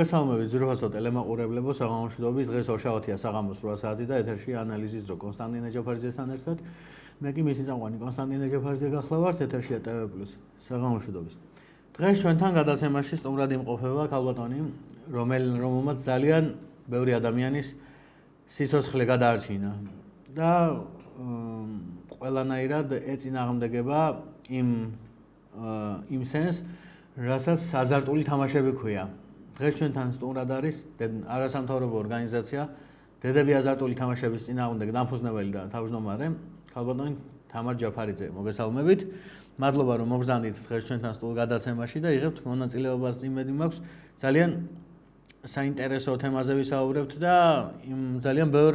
მოგესალმებით ძვირფასო ტელემაყურებლებო, საღამოშვიდობის დღეს ორშაბათია საღამოს 8 საათი და ეთერში ანალიზის დრო კონსტანტინე ჯაფარიძესთან ერთად. მე კი მისი წამყვანი კონსტანტინე ჯაფარიძე გახლავართ ეთერშია TV+ საღამოშვიდობის. დღეს ჩვენთან გადაცემაში სტუმრად იმყოფება ქალბატონი, რომელმაც ძალიან ბევრი ადამიანის სიცოცხლე გადაარჩინა და ყველანაირად ეწინააღმდეგება იმ სენს, რასაც აზარტული თამაშები ქვია. დღეს ჩვენთან სტუმრად არის არასამთავრობო ორგანიზაცია დედები აზარტული თამაშების წინააღმდეგ დამფუძნებელი და თავმჯდომარე ქალბატონი თამარ ჯაფარიძე. მოგესალმებით. მადლობა რომ მოგზავნით დღეს ჩვენთან სტუმრ გადაცემაში და იღებთ მონაწილეობას. იმედი მაქვს ძალიან საინტერესო თემაზე ვისაუბრებთ და იმ ძალიან ბევრ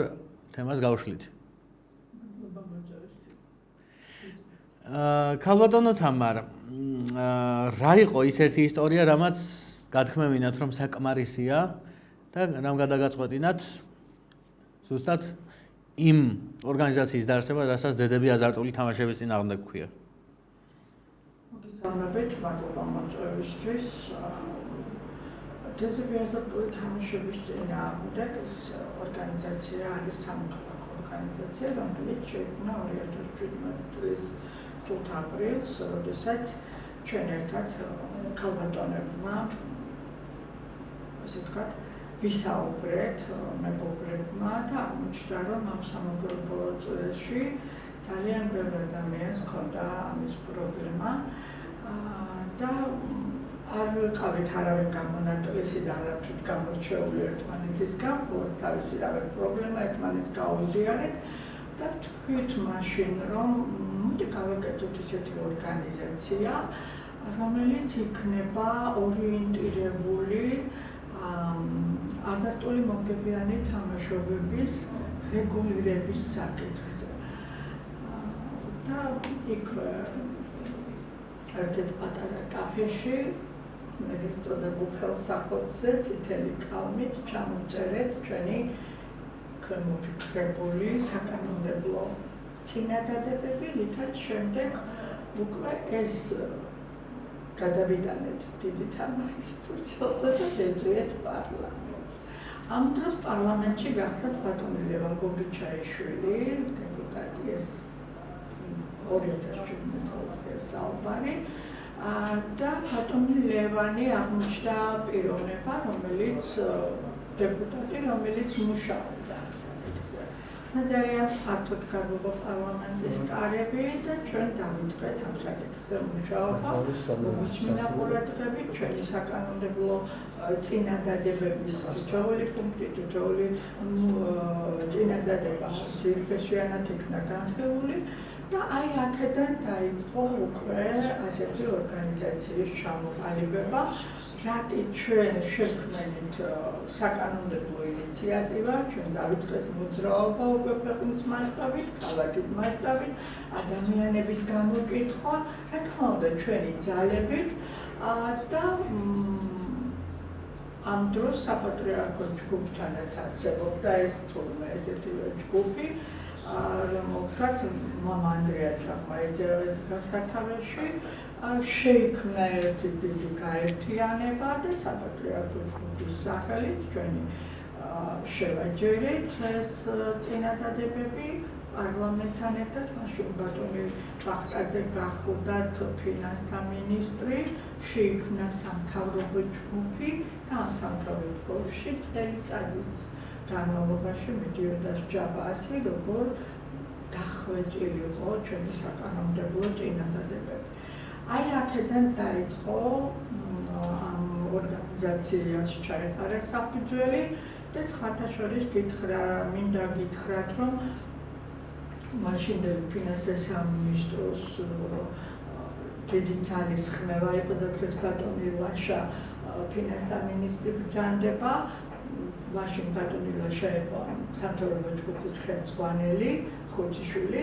თემას გავშლით. ქალბატონო თამარ, რა იყო ის ერთი ისტორია, რამაც გათქმევინათ, რომ საკმარისია და რამ გადაგაწყვეტინათ ზუსტად იმ ორგანიზაციის დაარსება, რასაც დედები აზარტული თამაშების წინააღმდეგ ქვია. მოგესალმებით, მადლობა მოწვევისთვის. დედები აზარტული თამაშების წინააღმდეგ ეს ორგანიზაცია არის სამოქალაქო ორგანიზაცია, რომელიც შეიქმნა 2017 წლის 5 აპრილს, როდესაც ჩვენ ერთად ქალბატონებმა ასე ვთქვათ, ვისაუბრეთ მეგობრებმა და აღმოჩნდა, რომ ამ სამოგრებო წრეში ძალიან ბევრი ადამიანს ჰქონდა ამის პრობლემა და არ ვიყავით არავინ გამონაკლისი და არაფრით გამორჩეული ერთმანეთისგან, ყოველს თავისი რაღაც პრობლემა ერთმანეთს გაუზიარეთ და თქვით მაშინ, რომ მოდი გავაკეთოთ ისეთი ორგანიზაცია, რომელიც იქნება ორიენტირებული აზარტული მომგებიანი თამაშობების რეგულირების საკითხზე. და იქ ერთ-ერთ პატარა კაფეში, ეგრეთ წოდებულ ხელსაყრელზე, წითელი კალმით ჩამოვწერეთ ჩვენი მოფიქრებული საკანონმდებლო წინადადებები, რითაც შემდეგ უკვე ეს გადავიტანეთ დიდი თამაშის ფურცელზე და დეწვიეთ პარლამენტს. ამ დროს პარლამენტში გახდათ ბატონი ლევან გოგიჩაიშვილი, დეპუტატი, ეს 2017 წელს საუბარი და ბატონი ლევანი აღმოჩნდა პიროვნება, რომელიც დეპუტატი, რომელიც მუშაობდა ამ საკითხზე. ძალიან ფართოდ გაგვიგო პარლამენტის კარები და ჩვენ დავიწყეთ ამ საკითხზე მუშაობა. მოვიჩინა ყურადღებით ჩვენი საკანონმდებლო წინადადებების თითოეული პუნქტი, თითოეული წინადადება ძირფესვიანად იქნა განხილული და აი აქედან დაიწყო უკვე ასეთი ორგანიზაციის ჩამოყალიბება. რატი ჩვენ შევქმნით საკანონმდებლო ინიციატივა, ჩვენ დავიწყეთ მოძრაობა უკვე ქვეყნის მასშტაბით, ქალაქის მასშტაბით, ადამიანების გამოკითხვა, რა თქმა უნდა ჩვენი ძალებით და ამ დროს საპატრიარქო ჯგუფთანაც არსებობდა ეს თურმე ესეთი ჯგუფი, რომელსაც მამა ანდრია ჩახმაიძე სათავეში შეიქმნა ერთი დიდი გაერთიანება და საპატრიარქო ჯგუფის სახელით ჩვენი შევაჯერეთ ეს წინადადებები პარლამენტთან ერთად, მაშინ ბატონი ბახტაძე გახლდათ ფინანსთა მინისტრი, შეიქმნა სამთავრობო ჯგუფი და ამ სამთავრობო ჯგუფში წელიწადის განმავლობაში მიდიოდა სჯაბასი, როგორ დახვეწილიყო ჩვენი საკანონმდებლო წინადადებები. აი აქედან დაიწყო ამ ორგანიზაციას ჩაეყარა საფუძველი და სხვათა შორის მინდა გითხრათ, რომ მაშინდელი ფინანსთა სამინისტროს დიდი ძალის ხმევა იყო და დღეს ბატონი ლაშა ფინანსთა მინისტრი ბრძანდება. მაშინ ბატონი ლაშა იყო სამთავრობო ჯგუფის ხელმძღვანელი ხუციშვილი.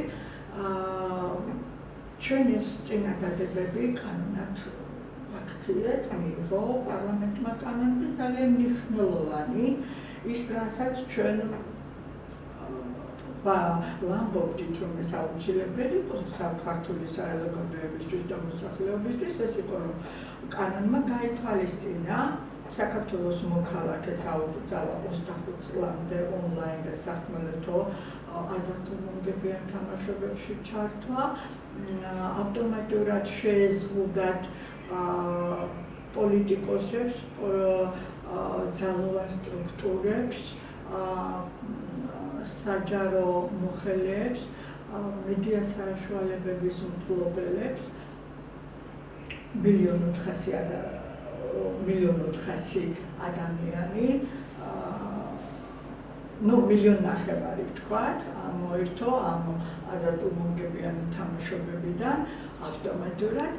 ჩვენ ეს წინადადებები კანონად აქციეთ, მიიღო პარლამენტმა კანონი და ძალიან მნიშვნელოვანი ის, რასაც ჩვენ ვამბობდით, რომ ეს აუცილებელი იყო საქართველოს საზოგადოებისთვის და მოსახლეობისთვის, ეს იყო, რომ კანონმა გაითვალისწინა საქართველოს მოქალაქეს აუგზავნა 25 წლამდე ონლაინ და სახმელეთო აზარტულმონგებიან თამაშობებში ჩართვა. ავტომატურად შეეზღუდათ პოლიტიკოსებს, ძალოვან სტრუქტურებს, საჯარო მოხელეებს, მედია საშუალებების მფლობელებს, 1,400,000 ადამიანი, 1,500,000 ვთქვათ, მოირთო ამ აზარტულმონგებიანი თამაშობებიდან ავტომატურად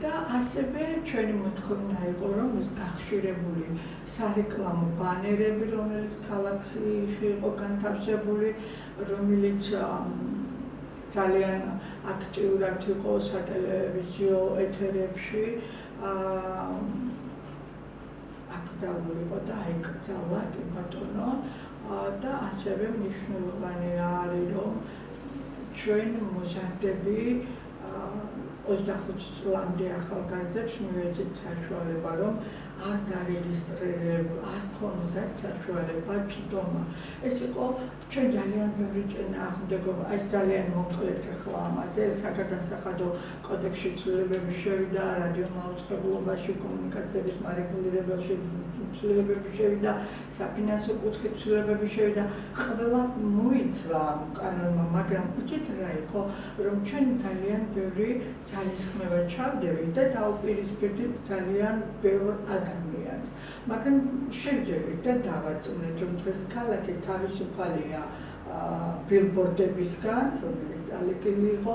და ასევე ჩვენი მოთხოვნა იყო, რომ ის გახშირებული სარეკლამო ბანერები, რომელიც ქალაქში იყო განთავსებული, რომელიც ძალიან აქტიურად იყო სატელევიზიო ეთერებში, აკრძალული იყო და აიკრძალა კი ბატონო და ასევე მნიშვნელოვანი არის, რომ ჩვენ მოზარდები 25 წლამდე ახალგაზრდებს მივეცეთ საშუალება, რომ არ დარეგისტრირებულ, არ ქონდათ საშუალება წვდომა. ეს იყო ჩვენ ძალიან ბევრი წინააღმდეგობა, ეს ძალიან მოკლედ ახლა ამაზე საგადასახადო კოდექსში ცვლილებები შევიდა, რადიომაუწყებლობაში, კომუნიკაციების მარეგულირებაში ცვლილებები შევიდა, საფინანსო კუთხით ცვლილებები შევიდა, ყველა მოიცვა ამ კანონმა, მაგრამ იცით რა იყო, რომ ჩვენ ძალიან ბევრი ძალისხმევა ჩავდებით და დაუპირისპირდით ძალიან ბევრ ადამიანს. მაგრამ შევძლებთ და დავარწმუნეთ, რომ დღეს ქალაქი თავისუფალია ბილბორდებისგან, რომელიც წალეკილი იყო,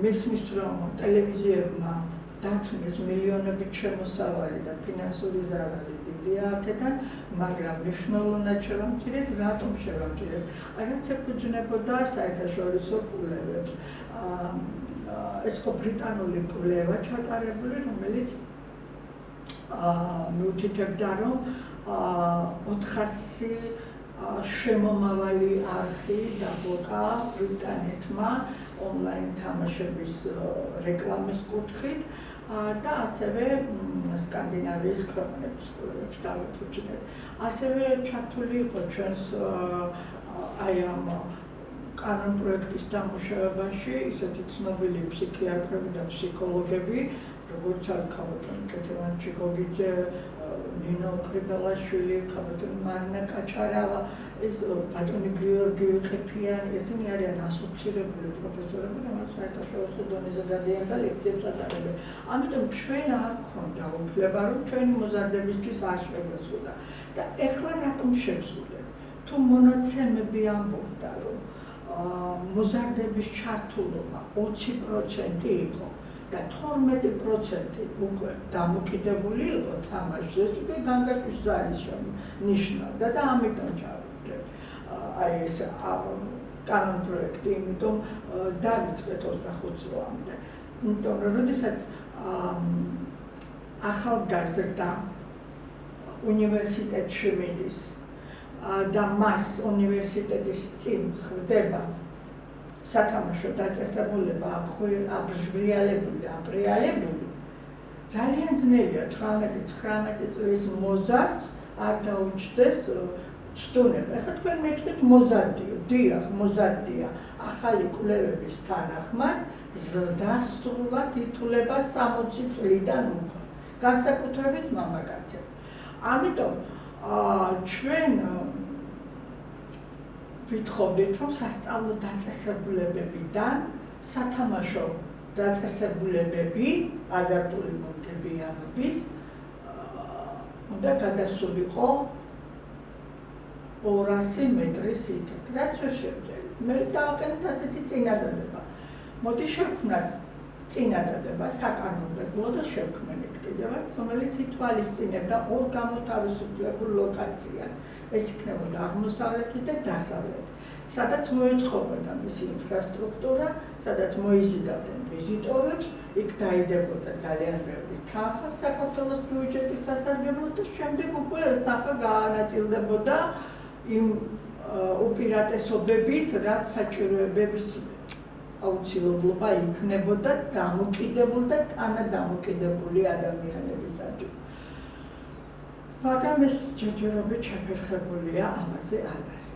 მესმის რომ ტელევიზიებმა დათმეს მილიონობით შემოსავალი და ფინანსური ზარალი დიდია აქედან, მაგრამ მნიშვნელოვნად შევამცირეთ, რატომ შევამცირეთ? რაც ეფუძნებოდა საერთაშორისო კვლევებს. ეს იყო ბრიტანული კვლევა ჩატარებული, რომელიც მიუთითებდა, რომ 400 შემომავალი არხი დაბლოკა ბრიტანეთმა ონლაინ თამაშების რეკლამის კუთხით და ასევე სკანდინავიის ქვეყნების კვლევებს დავეფუძნეთ. ასევე ჩართული იყო ჩვენს აი ამ კანონ პროექტის დამუშავებაში ისეთი ცნობილი ფსიქიატრები და ფსიქოლოგები, როგორც არის ქალბატონი კეთევან ჩიკოგიძე, ნინო კრიბელაშვილი, ქალბატონი მარინა კაჩარავა, ეს ბატონი გიორგი ყიფიანი, ესენი არიან ასოცირებული პროფესორები, რომელიც საერთაშორისო დონეზე გადიან და ლექციებს ატარებენ. ამიტომ ჩვენ არ გვქონდა უფლება, რომ ჩვენი მოზარდებისთვის არ შევეზღუდა. და ეხლა რატომ შევზღუდეთ? თუ მონაცემები ამბობდა, რომ მოზარდების ჩართულობა 20% იყო და 12% უკვე დამოკიდებული იყო თამაშზე, ეს უკვე განგაშვის ზარის ნიშნავდა და ამიტომ ჩავუდგეთ აი ეს კანონ პროექტი, იმიტომ დავიწყეთ 25 წლამდე. იმიტომ რომ როდესაც ახალგაზრდა უნივერსიტეტში მიდის და მას უნივერსიტეტის წინ ხვდება სათამაშო დაწესებულება აბრიალებული, ძალიან ძნელია 18-19 წლის მოზარდს არ დაუჩნდეს ცდუნება. ეხლა თქვენ მეთქვით მოზარდიო, დიახ, მოზარდია. ახალი კვლევების თანახმად ზრდასრულად ითვლება 60 წლიდან უკვე, განსაკუთრებით მამაკაცები. ამიტომ ჩვენ ვითხოვდით, რომ სასწავლო დაწესებულებებიდან სათამაშო დაწესებულებები აზარტული მონგებიანობის უნდა გადასულიყო 200 მეტრის სიგრძით, რაც ვერ შევძელი. მე დავაყენეთ ასეთი წინადადება. მოდი შევქმნათ წინადადება საკანონმდებლო და შევქმნით კიდევაც, რომელიც ითვალისწინებდა ორ გამოთავისუფლებულ ლოკაციას. ეს იქნებოდა აღმოსავლეთი და დასავლეთი, სადაც მოეწყობოდა მისი ინფრასტრუქტურა, სადაც მოიზიდავდნენ ვიზიტორებს, იქ დაიდებოდა ძალიან ბევრი თანხა საქართველოს ბიუჯეტის სასარგებლოდ და შემდეგ უკვე ეს თანხა გაანაწილდებოდა იმ უპირატესობებით, რაც საჭიროებების აუცილებლობა იქნებოდა დამოკიდებული და თანადამოკიდებული ადამიანებისათვის. მაგრამ ეს ჯერჯერობით შეფერხებულია, ამაზე არ არის.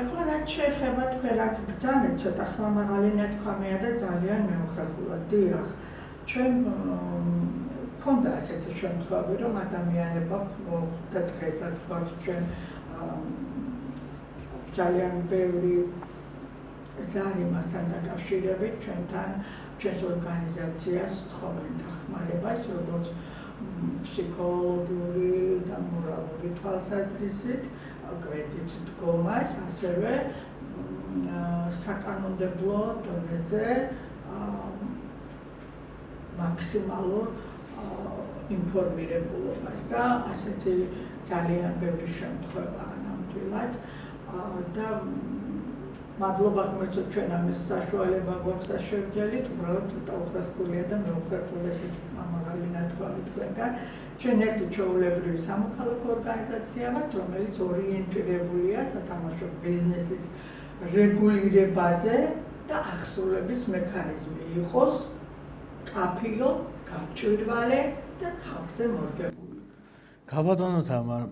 ეხლა რაც შეეხება თქვენ რაც ბრძანეთ, ცოტა ხმამაღალი ნათქვამია და ძალიან მეუხერხულა. დიახ, ჩვენ ქონდა ასეთი შემთხვევები, რომ ადამიანებმა და დღესაც გვაქვს ჩვენ ძალიან ბევრი ზარი მასთან დაკავშირებით ჩვენთან ჩვენს ორგანიზაციას თხოვენ დახმარებას, როგორც ფსიქოლოგიური და მორალური თვალსაზრისით, კვეთით დგომას, ასევე საკანონმდებლო დონეზე მაქსიმალურ ინფორმირებულობას და ასეთი ძალიან ბევრი შემთხვევაა ნამდვილად და მადლობა ღმერთო ჩვენ ამის საშუალება გვაქვს შევძელით, უბრალოდ ცოტა უხერხულია და მეუხერხული ესეთი ხმამაღალი ნათქვამი თქვენგან. ჩვენ ერთი ჩვეულებრივი სამოქალაქო ორგანიზაცია ვართ, რომელიც ორიენტირებულია სათამაშო ბიზნესის რეგულირებაზე და ახსოვების მექანიზმი იყოს კაფიო, გამჭვირვალე და ხალხზე მორგებული. ქალბატონო თამარ,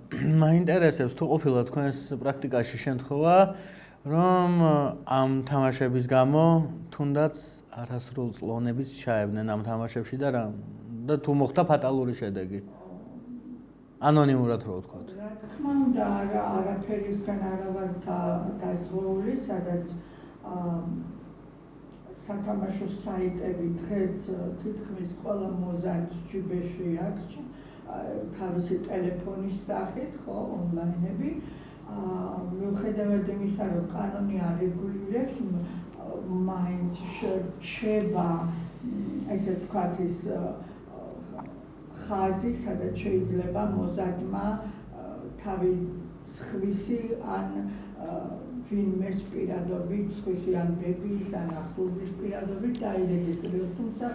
მაინტერესებს თუ ყოფილა თქვენს პრაქტიკაში შემთხვევა, რომ ამ თამაშების გამო თუნდაც არასრულ წლონების ჩაებდნენ ამ თამაშებში და თუ მოხდა ფატალური შედეგი. ანონიმურად რო ვთქვათ. რა თქმა უნდა, არაფერისგან არ ვარ დაზღვეული, სადაც სათამაშო საიტები დღეს თითქმის ყველა მოზარდ ჯიბეში აქვს თავისი ტელეფონის სახით, ხო, ონლაინები. მიუხედავად იმისა, რომ კანონი არეგულირებს, მაინც რჩება, ესე ვთქვათ, ის ხაზი, სადაც შეიძლება მოზარდმა თავი სხვისი ან ვინმეს პირადობით, სხვისი ან ბებიის ან ახლობის პირადობით დაირეგისტრიროს, თუმცა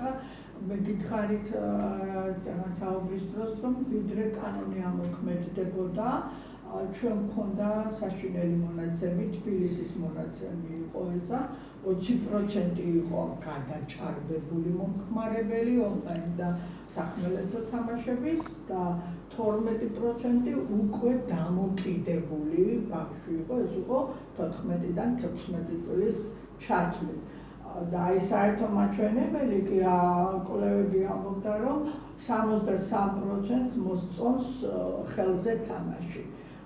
მე გითხარით საუბრის დროს, რომ ვიდრე კანონი ამოქმედდებოდა, ჩვენ მქონდა საშინელი მონაცემი, თბილისის მონაცემი იყო ეს და 20% იყო გადაჭარბებული მომხმარებელი ონლაინ და სახმელეთო თამაშების და 12% უკვე დამოკიდებული ბავშვი იყო, ეს იყო 14-დან 16 წლის ჩათვლით. და აი საერთო მაჩვენებელი კი კვლევები ამბობდა, რომ 63%-ს მოსწონს ხელზე თამაში.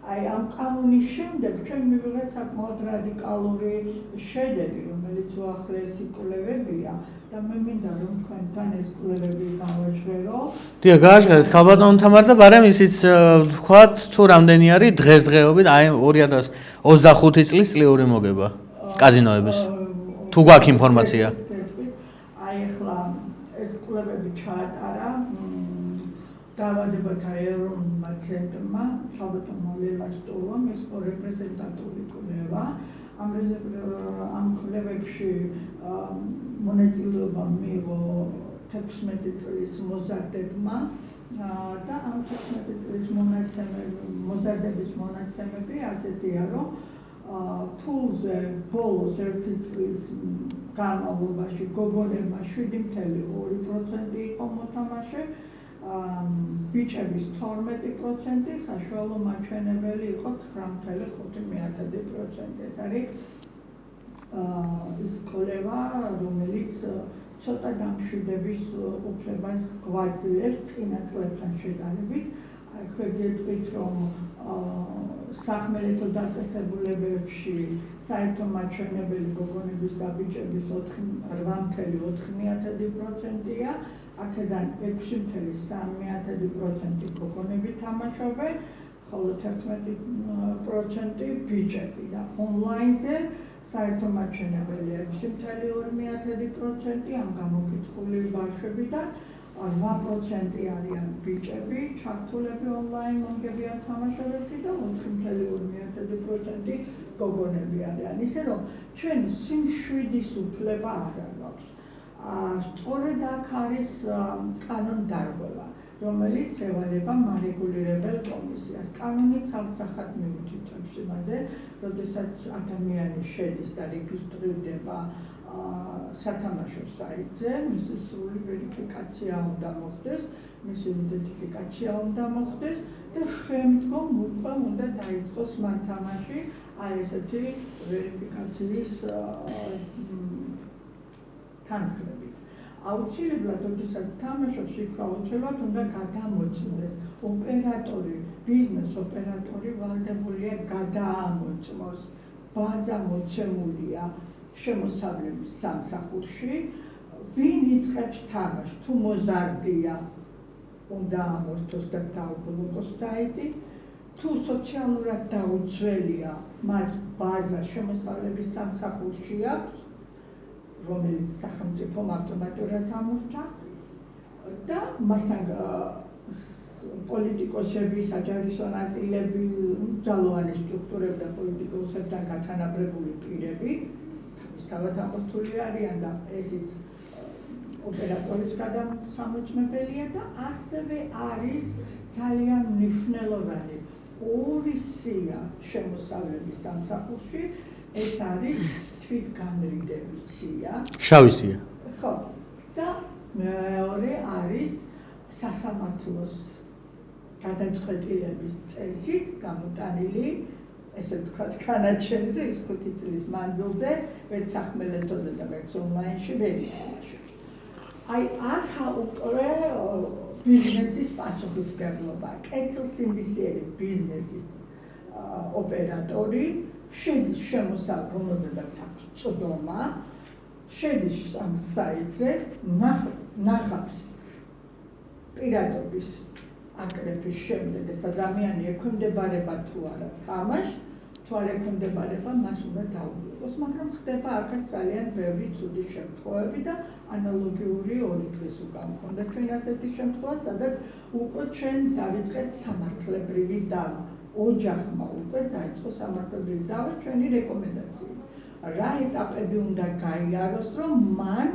აი ამ კანონის შემდეგ ჩვენ მივიღეთ საკმაოდ რადიკალური შედეგი, რომელიც უახლესი კვლევებია და მე მინდა რომ თქვენთან ეს კვლევები გავაჩღერო. დიახ, გააჩღერეთ ქალბატონო თამარ და ბარემ ისიც ვთქვათ, თუ რამდენი არის დღესდღეობით აი 2025 წლის წლიური მოგება კაზინოების. თუ გვაქვს ინფორმაცია. აი ახლა ეს კვლევები ჩაატარა დაავადებათა ეროვნულმა ცენტრმა, ქალბატონმა ლელა სტულომ, ეს რეპრეზენტატიული კვლევა. ამ კვლევებში მონაწილეობა მიიღო 16 წლის მოზარდებმა და ამ 16 წლის მოზარდების მონაცემები ასეთია, რომ ფულზე ბოლოს 1 წლის განმავლობაში გოგონებმა 7.2% იყო მოთამაშე, ბიჭების 12%, საშუალო მაჩვენებელი იყო 9.5%. ეს არის ის კვლევა, რომელიც ცოტა დამშვიდების უფლებას გვაძლევს წინა წლებთან შედარებით. ხო გეტყვით, რომ სახმელეთო დაწესებულებებში საერთო მაჩვენებელი გოგონების და ბიჭების 8.4%-ია, აქედან 6.3% გოგონები თამაშობენ, ხოლო 11% ბიჭები და ონლაინზე საერთო მაჩვენებელია 6.2% ამ გამოკითხული ბავშვებიდან 8% არიან ბიჭები, ჩართულები ონლაინ მონგებიან თამაშობებში და 4.2% გოგონები არიან. ისე რომ ჩვენ სიმშვიდის უფლება არ აქვს. სწორედ აქ არის კანონდარღვევა, რომელიც ევალება მარეგულირებელ კომისიას. კანონი ცალ-ცალად მიუთითებს იმაზე, როდესაც ადამიანი შედის და რეგისტრირდება სათამაშო საიტზე, მისი სრული ვერიფიკაცია უნდა მოხდეს, მისი იდენტიფიკაცია უნდა მოხდეს და შემდგომ უკვე უნდა დაიწყოს მან თამაში აი ესეთი ვერიფიკაციის თანხლებით. აუცილებლად, როდესაც თამაშობს, იქ აუცილებლად უნდა გადამოწმდეს ოპერატორი, ბიზნეს ოპერატორი ვალდებულია გადაამოწმოს. ბაზა მოცემულია შემოსავლების სამსახურში, ვინ იწყებს თამაშს, თუ მოზარდია, უნდა ამორთოს და დაუბრუნოს საიტი, თუ სოციალურად დაუცველია, მას ბაზა შემოსავლების სამსახურში აქვს, რომელიც სახელმწიფომ ავტომატურად ამორთა და მასთან პოლიტიკოსები, საჯაρισო ნაწილები, ძალოვანი სტრუქტურები და პოლიტიკოსებთან გათანაბრებული პირები თავისთავად ამორთული არიან და ესიც ოპერატორის გადასამოწმებელია და ასევე არის ძალიან მნიშვნელოვანი ორი სია შემოსავლების სამსახურში, ეს არის თვითგანრიდების სია. შავი სია. ხო, და მეორე არის სასამართლოს გადაწყვეტილების წესით გამოტანილი, ესე ვთქვათ, განაჩენი და ის 5 წლის მანძილზე ერთ სახმელეთოზე და ერთ ონლაინში ვერ ითამაშებს. აი, აქ უკვე ბიზნესის პასუხისმგებლობა, კეთილსინდისიერი ბიზნესის ოპერატორი შედის შემოსავლ, რომელზედაც აქვს წვდომა, შედის ამ საიტზე, ნახავს პირადობის აკრეფის შემდეგ ეს ადამიანი ექვემდებარება თუ არა თამაშს, თუ არ ექვემდებარება, მას უნდა დაუბრუნოს, მაგრამ ხდება აქაც ძალიან ბევრი ცუდი შემთხვევები და ანალოგიური 2 დღის უკან მქონდა ჩვენ ასეთი შემთხვევა, სადაც უკვე ჩვენ დავიწყეთ სამართლებრივი დავა. ოჯახმა უკვე დაიწყო სამართლებრივი დავა, ჩვენი რეკომენდაციით. რა ეტაპები უნდა გაიაროს, რომ მან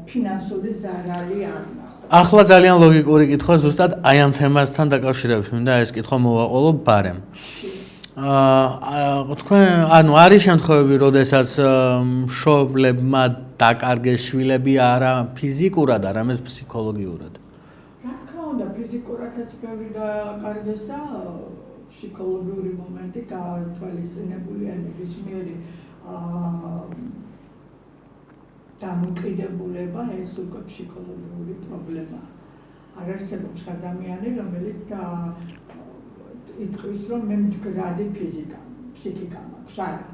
ფინანსური ზარალი არ ნახოს. ახლა ძალიან ლოგიკური კითხვა ზუსტად აი ამ თემასთან დაკავშირებით მინდა ეს კითხვა მოვაყოლო ბარემ. თქვენ ანუ არის შემთხვევები, როდესაც მშობლებმა დაკარგეს შვილები არა ფიზიკურად, არამედ ფსიქოლოგიურად. რა თქმა უნდა, ფიზიკურადაც ბევრი დაკარგეს და ფსიქოლოგიური მომენტი გაათვალისწინებულია ნებისმიერი დამოკიდებულება, ეს უკვე ფსიქოლოგიური პრობლემაა. არ არსებობს ადამიანი, რომელიც იტყვის, რომ მე მდგრადი ფსიქიკა მაქვს. არა.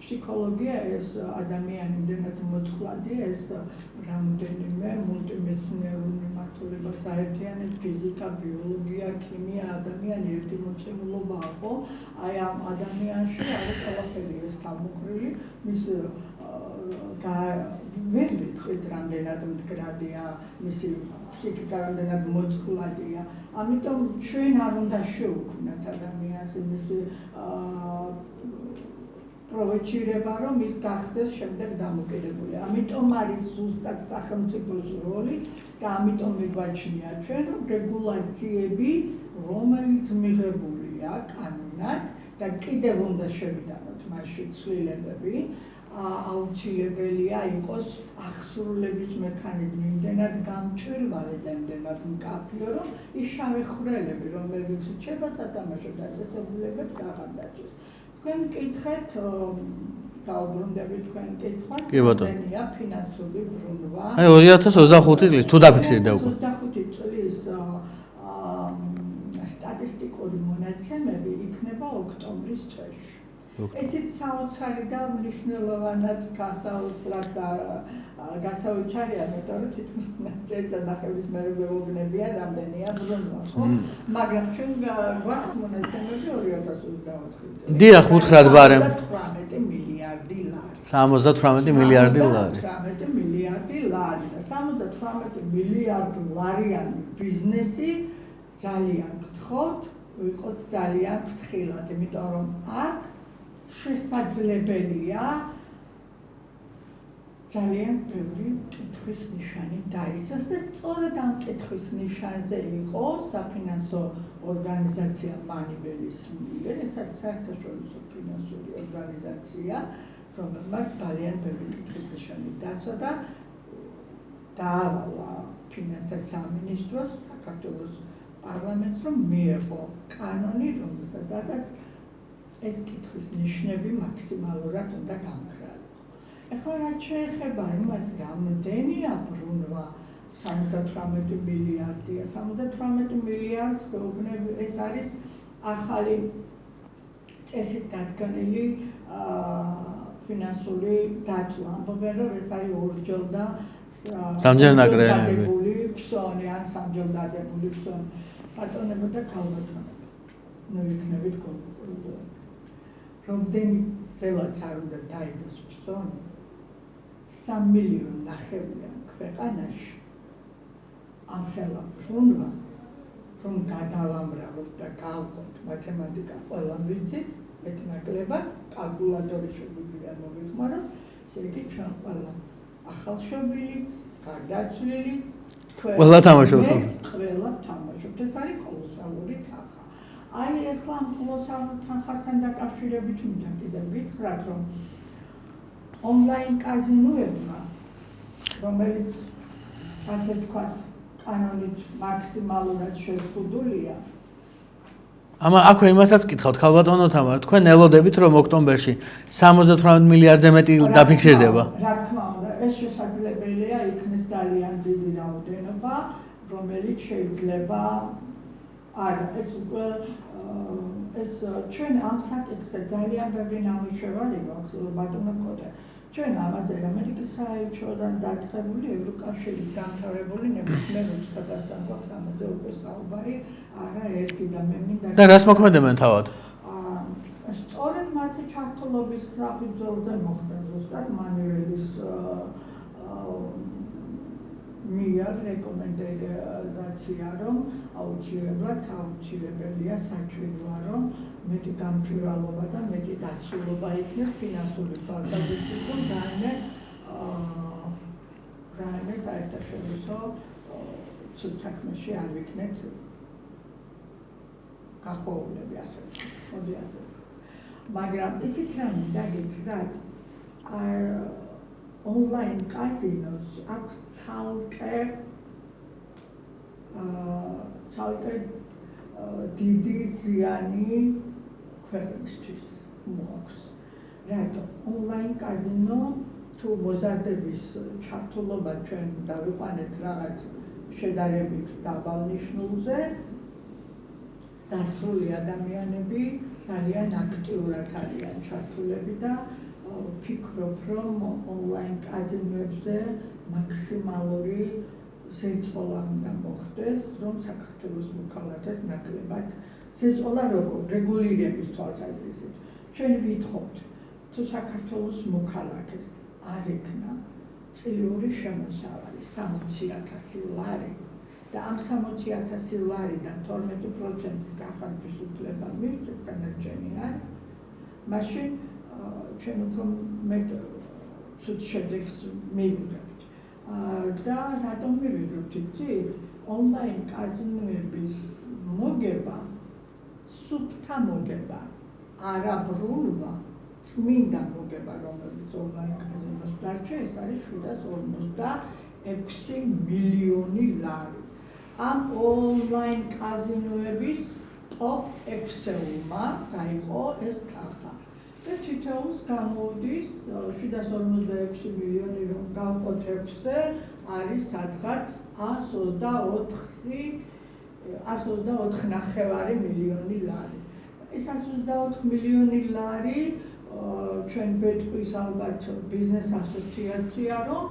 ფსიქოლოგია ეს ადამიანი იმდენად მოწყვლადია, ეს რამდენიმე მულტიმეცნიერულ მიმართულებას აერთიანებს, ფიზიკა, ბიოლოგია, ქიმია, ადამიანი ერთი მოცემულობაა, ხო? აი ამ ადამიანში არის ყველაფერი ეს თავმოყრილი, მის ვერ ვიტყვით რამდენად მდგრადია, მისი ფსიქიკა რამდენად მოწყვლადია. ამიტომ ჩვენ არ უნდა შევუქმნათ ადამიანს იმისი პროვექცირება, რომ ის გახდეს შემდეგ დამოკიდებული. ამიტომ არის ზუსტად სახელმწიფოს როლი და ამიტომ მიგვაჩნია ჩვენ, რომ რეგულაციები, რომელიც მიღებულია კანონად და კიდევ უნდა შევიდანოთ მასში ცვლილებები, აუცილებელია იყოს აღსრულების მექანიზმი იმდენად გამჭვირვალე და იმდენად მკაფიო, რომ ის შავი ხვრელები, რომლებიც რჩება სათამაშო დაწესებულებებს აღარ თქვენ მკითხეთ, დაუბრუნდებით თქვენ მკითხვას, რამდენია ფინანსური ბრუნვა. აი 2025 წლის თუ დაფიქსირდა უკვე. 25 წლის სტატისტიკური მონაცემები იქნება ოქტომბრის თვეში. ესეც საოცარი და მნიშვნელოვნად გასაოცარია, მეტყვი რომ თითქმის წელიწადახევრის მერე გვეუბნებიან რამდენია ბრუნვა, ხო? მაგრამ ჩვენ გვაქვს მონაცემები 2024 წელს. დიახ, უთხრათ ბარემ. 18 მილიარდი ლარი. 78 მილიარდი ლარი. 18 მილიარდი ლარი და 78 მილიარდ ლარიანი ბიზნესი ძალიან გთხოვთ, ვიყოთ ძალიან ფრთხილად, იმიტომ რომ აქ შესაძლებელია ძალიან ბევრი კითხვის ნიშანი დაისვას და სწორედ ამ კითხვის ნიშანზე იყო საფინანსო ორგანიზაცია მანიველის მიერ, ეს არის საერთაშორისო ფინანსური ორგანიზაცია, რომელმაც ძალიან ბევრი კითხვის ნიშანი დასვა და დაავალა ფინანსთა სამინისტროს საქართველოს პარლამენტს, რომ მიეღო კანონი, რომელსაც ეს კითხვის ნიშნები მაქსიმალურად უნდა გამქრალიყო. ეხლა რაც შეეხება იმას, რამდენია ბრუნვა 78 მილიარდია. 78 მილიარდს გვეუბნები, ეს არის ახალი წესით დადგენილი ფინანსური დათვლა. ამბობენ, რომ ეს არის ორჯერ და სამჯერ ნაკრენები. ფსონი ან სამჯერ დადებული ფსონი. ბატონებო და ქალბატონებო. ნუ იქნებით კონკრეტულად. რამდენი წელიც არ უნდა დაიდოს ფსონი? 3,5 მილიონი ქვეყანაში. ამ ხელა ბრუნვა, რომ გადავამრავოთ და გავყოთ მათემატიკა ყველა ვიცით, მეტნაკლებად, კალკულატორი შეგვიძლია მოვიხმაროთ, ესე იგი ჩვენ ყველა ახალშობილი, გარდაცვლილი, ყველა თამაშობს. ყველა თამაშობს. ეს არის კოლოსალური თანხა. აი ახლა ამ კოლოსალურ თანხასთან დაკავშირებით მინდა კიდევ გითხრათ, რომ ონლაინ კაზინოებმა, რომელიც ასე ვთქვათ, კანონით მაქსიმალურად შეზღუდულია. აქვე იმასაც კითხავთ, ქალბატონო თამარ, თქვენ ელოდებით, რომ ოქტომბერში 78 მილიარდზე მეტი დაფიქსირდება? რა თქმა უნდა, ეს შესაძლებელია, იქნეს ძალიან დიდი რაოდენობა, რომელიც შეიძლება არა, ეს ჩვენ ამ საკითხზე ძალიან ბევრი ნამუშევარი გვაქვს, ბატონო კოტე. ჩვენ ამაზე ამერიკის საელჩოდან დაწყებული ევროკავშირით დამთავრებული ნებისმიერ უწყებასთან გვაქვს ამაზე უკვე საუბარი, არა ერთი და მე მინდა და რას მოქმედებენ თავად? სწორედ მათი ჩართულობის საფუძველზე მოხდა ზუსტად მანუელის მიერ რეკომენდაცია, რომ აუცილებელია საჭიროა, რომ მეტი გამჭვირვალობა და მეტი დაცულობა იქნეს ფინანსური თვალსაზრისით, რაიმე საერთაშორისო ცუდ საქმეში არ ვიქნეთ გახოვლები ასე. მოდი ასე. მაგრამ ისიც რა მინდა გითხრათ, ონლაინ კაზინოს აქვს ცალკე დიდი ზიანი ქვეყნისთვის მოაქვს. რატომ? ონლაინ კაზინო თუ მოზარდების ჩართულობა ჩვენ დავიყვანეთ რაღაც შედარებით დაბალ ნიშნულზე, დასრული ადამიანები ძალიან აქტიურად არიან ჩართულები და ვფიქრობ, რომ ონლაინ კაზინოებზე მაქსიმალური შეწყოლა უნდა მოხდეს, რომ საქართველოს მოქალაქეს ნაკლებად შეწყოლა როგორ რეგულირების თვალსაზრისით. ჩვენ ვითხოვთ, თუ საქართველოს მოქალაქეს არ ექნა წლიური შემოსავალი 60,000 ლარი და ამ 60,000 ლარიდან 12%-ის განხორციელება მივცეთ და ნაჩვენი არ, მაშინ ჩვენ უფრო მეტ ცუდ შედეგს მივიღებთ. და რატომ მივიღებთ იცით? ონლაინ კაზინოების მოგება, სუფთა მოგება, არა ბრუნვა, წმინდა მოგება, რომელიც ონლაინ კაზინოს დარჩა, ეს არის 756 მილიონი ლარი. ამ ონლაინ კაზინოების ტოპ ექსელმა გაიყო ეს თანხა. და თითოეულს გამოდის 756 მილიონი, რომ გავყოთ 6-ზე, არის სადღაც 124 მილიონი ლარი. ეს 124 მილიონი ლარი ჩვენ ბეთყვის ალბათ ბიზნეს ასოციაცია, რომ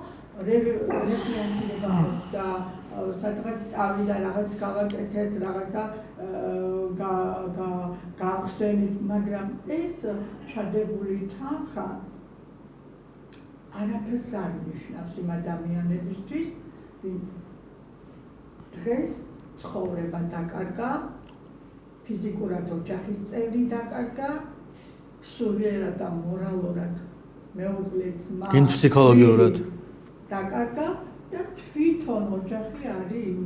რეფინანსირება და სადღაც წავიდა რაღაც გავაკეთეთ, რაღაცა გავხსენით, მაგრამ ეს ჩადებული თანხა არაფერს არ ნიშნავს იმ ადამიანებისთვის, ვინც დღეს ცხოვრება დაკარგა, ფიზიკურად ოჯახის წევრი დაკარგა, სულიერად და მორალურად მეუღლეც ფსიქოლოგიურად დაკარგა და თვითონ ოჯახი არის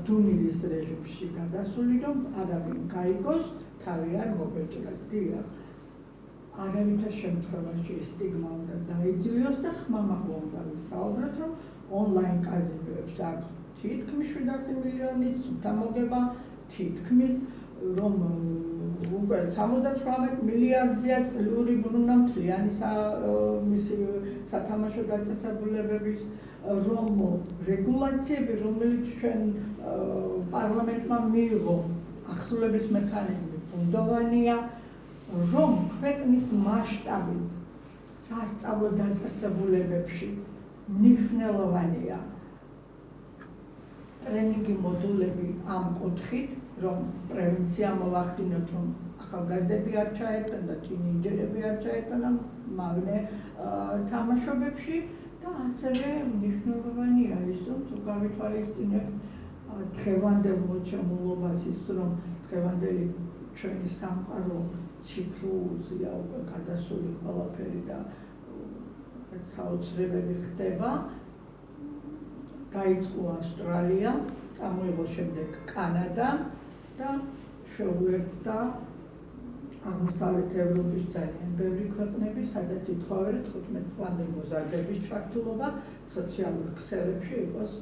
დუნილის რეჟიმში გადასული, რომ არავინ გაიგოს, თავი არ მოგეჭრას. დიახ, არავითარ შემთხვევაში სტიგმა უნდა დაიძლიოს და ხმამაღლა უნდა ვისაუბროთ, რომ ონლაინ კაზინოებს აქვს თითქმის 700 მილიონი თამოგება, თითქმის რომ უკვე 78 მილიარდზეა წლიური ბრუნვა მთლიანი მისი სათამაშო დაწესებულებების, რომ რეგულაციები, რომელიც ჩვენ პარლამენტმა მიიღო, ახსნილების მექანიზმი ბუნდოვანია, რომ ქვეყნის მასშტაბით სასწავლო დაწესებულებებში მნიშვნელოვანია ტრენინგი მოდულები ამ კუთხით, რომ პრევენცია მოვახდინოთ, რომ ახალგაზრდები არ ჩაერთონ და თინეიჯერები არ ჩაერთონ ამ მავნე თამაშობებში და ასევე მნიშვნელოვანია ის, რომ თუ გავითვალისწინებთ დღევანდელ მოჩემულობას ის, რომ დღევანდელი ჩვენი სამყარო ციფრულზეა უკვე გადასული ყველაფერი და საოცრებები ხდება. დაიწყო ავსტრალია, წამოიღო შემდეგ კანადა და შეუერთდა აღმოსავლეთ ევროპის ძალიან ბევრი ქვეყნები, სადაც ითხოვეთ 15 წლამდე მოზარდების ჩართულობა სოციალურ ქსელებში იყოს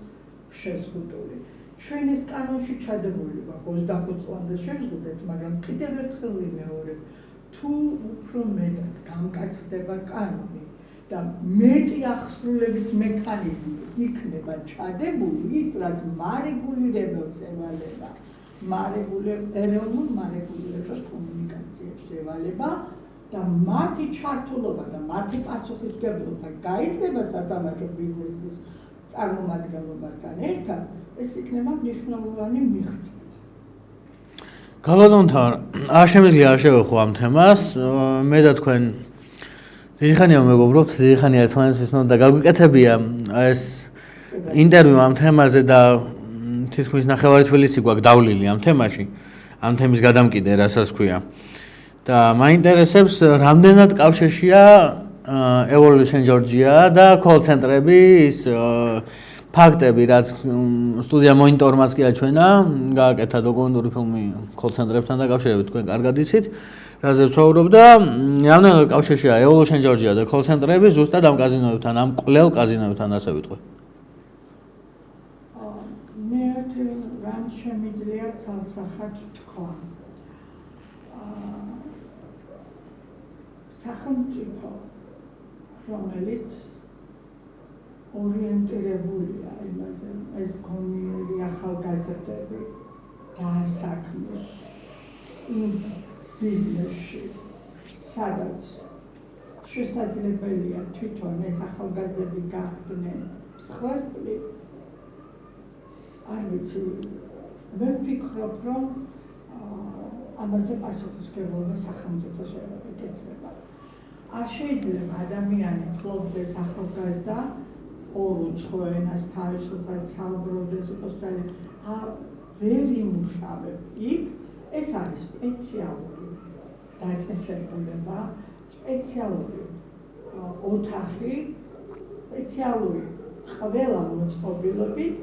შეზღუდული. ჩვენ ეს კანონში ჩადებული გვაქვს 25 წლამდე შევზღუდეთ, მაგრამ კიდევ ერთხელ ვიმეორებ, თუ უფრო მეტად გამკაცდება კანონი და მეტი ახსნილების მექანიზმი იქნება ჩადებული, ის რაც მარეგულირებელს ევალება, ეროვნულ მარეგულირებელ კომუნიკაციებს ევალება და მათი ჩართულობა და მათი პასუხისმგებლობა გაიზრდება სათამაშო ბიზნესის წარმომადგენლობასთან ერთად, ეს იქნება მნიშვნელოვანი მიღწევა. გაბატონთან, არ შემიძლია არ შევეხო ამ თემას, მე და თქვენ დიდი ხანია მეგობრობთ, დიდი ხანია ერთმანეთს ვისმენთ და გაგვიკეთებია ეს ინტერვიუ ამ თემაზე და თითქმის ნახევარი თბილისი გვაქვს დავლილი ამ თემაში, ამ თემის გადამკიდე, რასაც ქვია. და მაინტერესებს, რამდენად კავშირშია Evolution Georgia და call ცენტრები, ის ფაქტები, რაც სტუდია მონიტორმაც კი აჩვენა, გააკეთა დოკუმენტური ფილმი call ცენტრებთან დაკავშირებით, თქვენ კარგად იცით. რაზეც ვსაუბრობ და რამდენად კავშირშია Evolution Georgia და call ცენტრები ზუსტად ამ კაზინოებთან, ამ კვლელ კაზინოებთან ასე ვიტყვი. მე რამ შემიძლია ცალსახად თქვა. სახელმწიფო, რომელიც ორიენტირებულია იმაზე, ეს გონიერი ახალგაზრდები დაასაქმოს იმ ბიზნესში, სადაც შესაძლებელია თვითონ ეს ახალგაზრდები გახდნენ მსხვერპლი. არ ვიცი, ვერ ვფიქრობ, რომ ამაზე პასუხისმგებლობა სახელმწიფოს ეკეცება. არ შეიძლება ადამიანი ფლობდეს ახალგაზრდა ორუცხო ენას თავისუფლად საუბრობდეს, იყოს ვერ იმუშავებ იქ. ეს არის სპეციალური დაწესებულება, სპეციალური ოთახი, სპეციალური ყველა მოწყობილობით,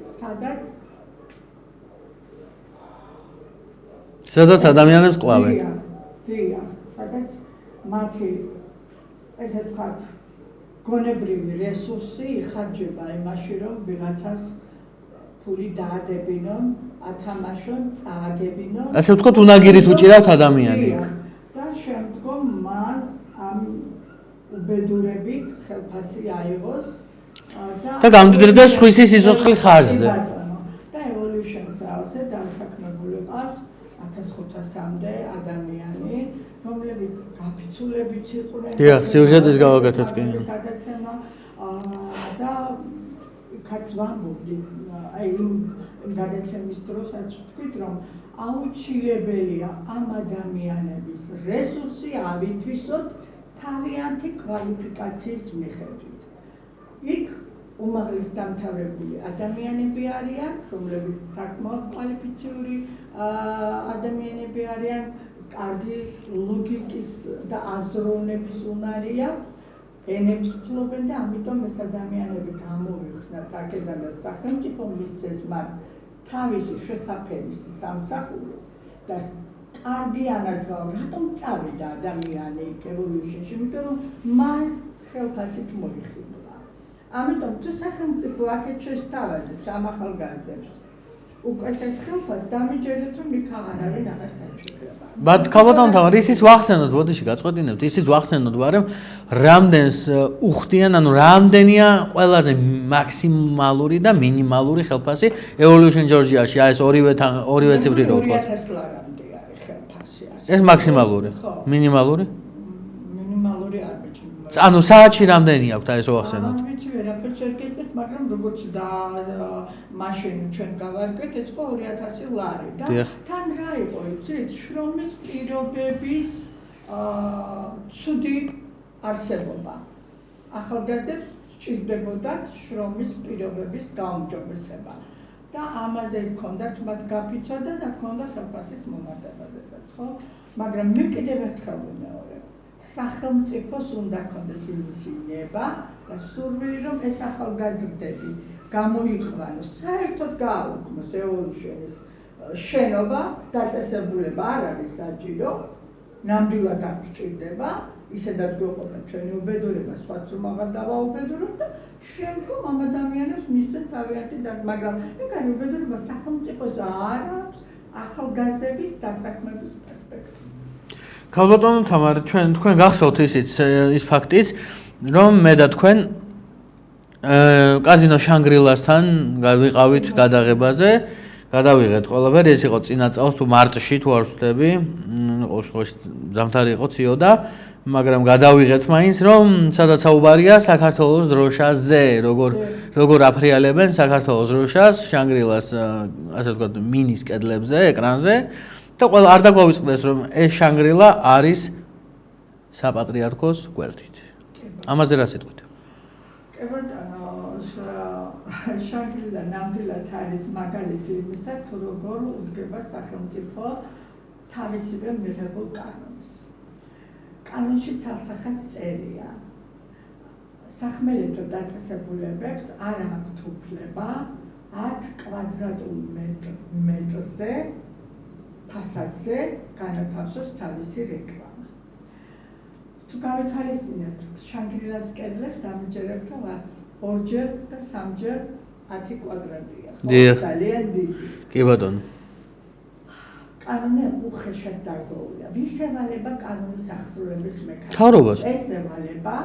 სადაც ადამიანებს კლავენ. დიახ, სადაც მათი ესე ვთქვათ, გონებრივი რესურსი იხარჯება იმაში, რომ ვიღაცას ფული დაადებინონ, ათამაშონ, წააგებინონ. ასე ვთქვათ, უნაგირით უჭირავთ ადამიანი. და შემდგომ მან ამ უბედურებით ხელფასი აიღოს და გამდიდრდეს სხვისი სიცოცხლის ხარჯზე. და Evolution-ს ასე დასაქმებული ყავს 1500-მდე ადამიანი, რომლებიც გაფიცულებით იყვნენ. დიახ, სიუჟეტის გავაკეთეთ კი. გადაცემა და კაც ვამბობდი, აი იმ გადაცემის დროსაც ვთქვით, რომ აუცილებელია ამ ადამიანების რესურსი ავითვისოთ თავიანთი კვალიფიკაციის მიხედვით. იქ უმაღლეს დამთავრებული ადამიანები არიან, რომლებიც საკმაოდ კვალიფიციური ადამიანები არიან, კარგი ლოგიკის და აზროვნების უნარი აქვს, ენებს ფლობენ და ამიტომ ეს ადამიანები გამოვიხსნათ აქედან და სახელმწიფო მისცეს მათ თავისი შესაფერისი სამსახური და კარგი ანაზღაურება, რატომ წავიდა ადამიანი ევოლუციაში, იმიტომ რომ მან ხელფასით მოიხიბლა. ამიტომ თუ სახელმწიფო აქეთ შესთავაზებს ამ ახალგაზრდებს უკეთეს ხელფასს, დამიჯერეთ რომ იქ აღარავინ აღარ გაჩვენება. But ქალბატონ თამარ ისიც ვახსენოთ, ბოდიში გაწყვეტინებთ, ისიც ვახსენოთ, მაგრამ რამდენს უხდიან, ანუ რამდენია ყველაზე მაქსიმალური და მინიმალური ხელფასი Evolution Georgia-ში, ეს ორივე ციფრი რო ვთქვა. 2000 ლარამდე არის ხელფასი. ეს მაქსიმალური, მინიმალური? მინიმალური არ მეჩნია. ანუ საათში რამდენი აქვს და ესო ვახსენოთ? ვიცი ვერაფერს ვერ გეტყვით, მაგრამ როგორც და მაშინ ჩვენ გავარკვეთ, ეს იყო 2000 ლარი და თან რა იყო, იცით, შრომის პირობების ცუდი არსებობა. ახალგაზრდებს სჭირდებოდათ შრომის პირობების გაუმჯობესება და ამაზე ჰქონდათ მათ გაფიცვა და თქმა უნდა ხელფასის მომატებაზეც, ხო? მაგრამ მე კიდევ ერთხელ ვიმეორებ, სახელმწიფოს უნდა ქონდეს იმისი ნება და სურვილი რომ ეს ახალგაზრდები გამოიყვანოს, საერთოდ გააუქმოს Evolution-ის შენობა, დაწესებულება არ არის საჭირო, ნამდვილად არ გჭირდება, ისედაც გვეყოფენ ჩვენი უბედურება, სხვაც რომ აღარ დავაუბედუროთ და შემდგომ ამ ადამიანებს მისცეთ თავიანთი მაგრამ ეგ არის უბედურება სახელმწიფოს არ აქვს ახალგაზრდების დასაქმების პერსპექტივა. ქალბატონო თამარ, თქვენ გახსოვთ ის ფაქტიც, რომ მე და თქვენ კაზინო შანგრილასთან ვიყავით გადაღებაზე, გადავიღეთ ყველაფერი, ეს იყო წინა წელს თუ მარტში თუ არ ვცდები, ზამთარი იყო ციოდა, მაგრამ გადავიღეთ მაინც, რომ სადაც საუბარია საქართველოს დროშაზე, როგორ აფრიალებენ საქართველოს დროშას შანგრილას, ასე ვთქვათ, მინის კედლებზე, ეკრანზე და ყველა არ დაგვავიწყდეს, რომ ეს შანგრილა არის საპატრიარქოს გვერდით. ამაზე რა სიტყვით? კი ბატონო, შანგრილა ნამდვილად არის მაგალითი იმისა, თუ როგორ უდგება სახელმწიფო თავისივე მიღებულ კანონს. კანონში ცალსახად წერია. სახმელეთო დაწესებულებებს არ აქვთ უფლება 10 კვადრატულ მეტრზე ფასადზე განათავსოს თავისი რეკლამა. თუ გავითვალისწინებთ შანგრილას კედლებს, დამიჯერებთ, რომ 2-ჯერ და 3-ჯერ 10 კვადრატია. ძალიან დიდი. კი ბატონო. კანონი უხეშად დარღვეულია. ვის ევალება კანონის აღსრულების მექანიზმი? მთავრობას. ეს ევალება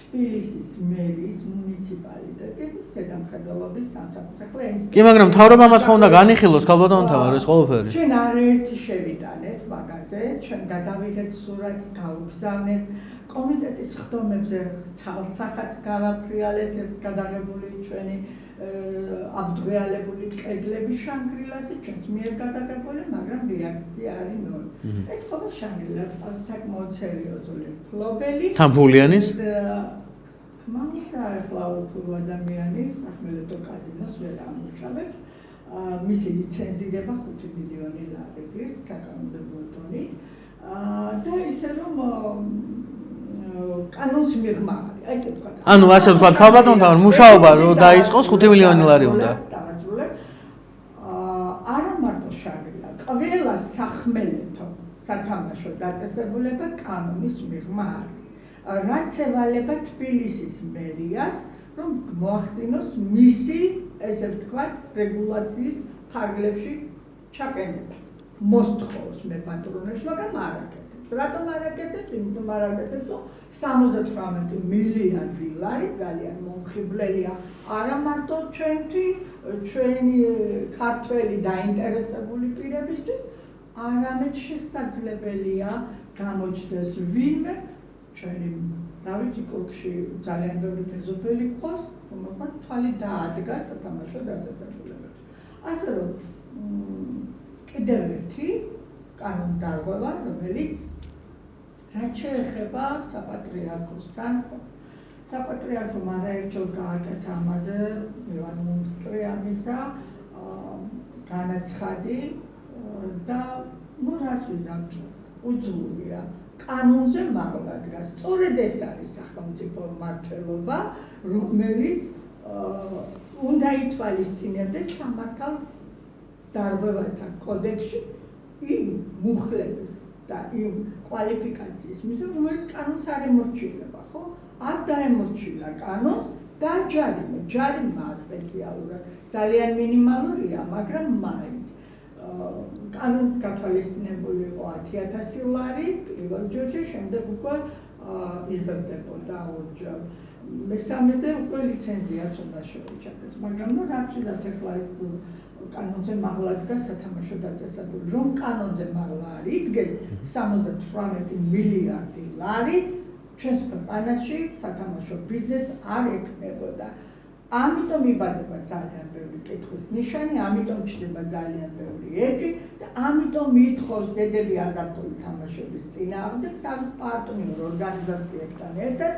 თბილისის მერის მუნიციპალიტეტის ზედამხედველობის სამსახურე ინსპექტორი. კი, მაგრამ მთავრობა მას ხომ უნდა განიხილოს ქალბატონო თამარ ეს ყველაფერი. ჩვენ არაერთი შევიტანეთ მაგაზე, ჩვენ გადავიღეთ სურათი, გავგზავნეთ კომიტეტის ხდომებზე ცალსახად გავაფრიალეთ ეს გადაღებული ჩვენი აბდღიალებული კედლები შანგრილაზე, ჩვენს მიერ გადაღებული, მაგრამ რეაქცია არის ნული. ეთქობა შანგრილას ყავს საკმაოდ სერიოზული მფლობელი. თანფულიანის? ხმამდა ახლა უფრო ადამიანი სახმელეთო კაზინოს ვერ ამუშავებს. მისი ლიცენზირება 5 მილიონი ლარების საკანონმდებლო დონით. და ისე რომ კანონს მიღმა არის, აი ესე თქვა. ანუ ასე ვთქვათ, ქალბატონ თამარ, მუშაობა რო დაიწყოს 5 მილიონი ლარი უნდა. დავასრულებ. არა მარტო შანგრილა, ყველა სახმელეთო სათამაშო დაწესებულება კანონის მიღმა არის. რაც ევალება თბილისის მერიას, რომ მოახდინოს მისი, ესე ვთქვათ, რეგულაციის ფარგლებში ჩაყენება. მოსთხოვს მე პატრონებს, მაგრამ არ აკეთებს. რატომ არ აკეთებს? იმიტომ არ აკეთებს, რომ 78 მილიარდი ლარი ძალიან მომხიბლელია. არა მარტო ჩვენი ქართველი დაინტერესებული პირებისთვის, არამედ შესაძლებელია გამოჩნდეს ვინმე ჩვენი დავიცი კურკში ძალიან ბევრი ფეზოფელი ყავს, რომელსაც თვალი დაადგა სათამაშო დაწესებულებებს. ასე რომ კიდევ ერთი კანონდარღვევა, რომელიც რაც შეეხება საპატრიარქოსთან, საპატრიარქომ არაერთხელ გააკეთა ამაზე, მე ვარ მომსწრე ამისა, განაცხადი და ნუ რას ვიზამთ, უძლურია. კანონზე მაღლა დგას. სწორედ ეს არის სახელმწიფო მმართველობა, რომელიც უნდა ითვალისწინებდეს სამართალდარღვევათა კოდექსში იმ მუხლების და იმ კვალიფიკაციის მისდევ, რომელიც კანონს არ ემორჩილება, ხო? არ დაემორჩილა კანონს და ჯარიმა სპეციალურად ძალიან მინიმალურია, მაგრამ მაინც კანონით გათვალისწინებული იყო 10,000 ლარი პირველ ჯერში, შემდეგ უკვე იზრდებოდა ორჯერ. მესამეზე უკვე ლიცენზიაც უნდა შეუჩერდეს, მაგრამ რაც ვიდათ ახლა ეს კანონზე მაღლა დგას სათამაშო დაწესებული, რომ კანონზე მაღლა არ იდგეს 78 მილიარდი ლარი ჩვენს ქვეყანაში სათამაშო ბიზნეს არ ექნებოდა. ამიტომ იბადება ძალიან ბევრი კითხვის ნიშანი, ამიტომ ჩნდება ძალიან ბევრი ეჭვი და ამიტომ ითხოვს დედები ადაპტული თამაშების წინააღმდეგ თავის პარტნიორ ორგანიზაციებთან ერთად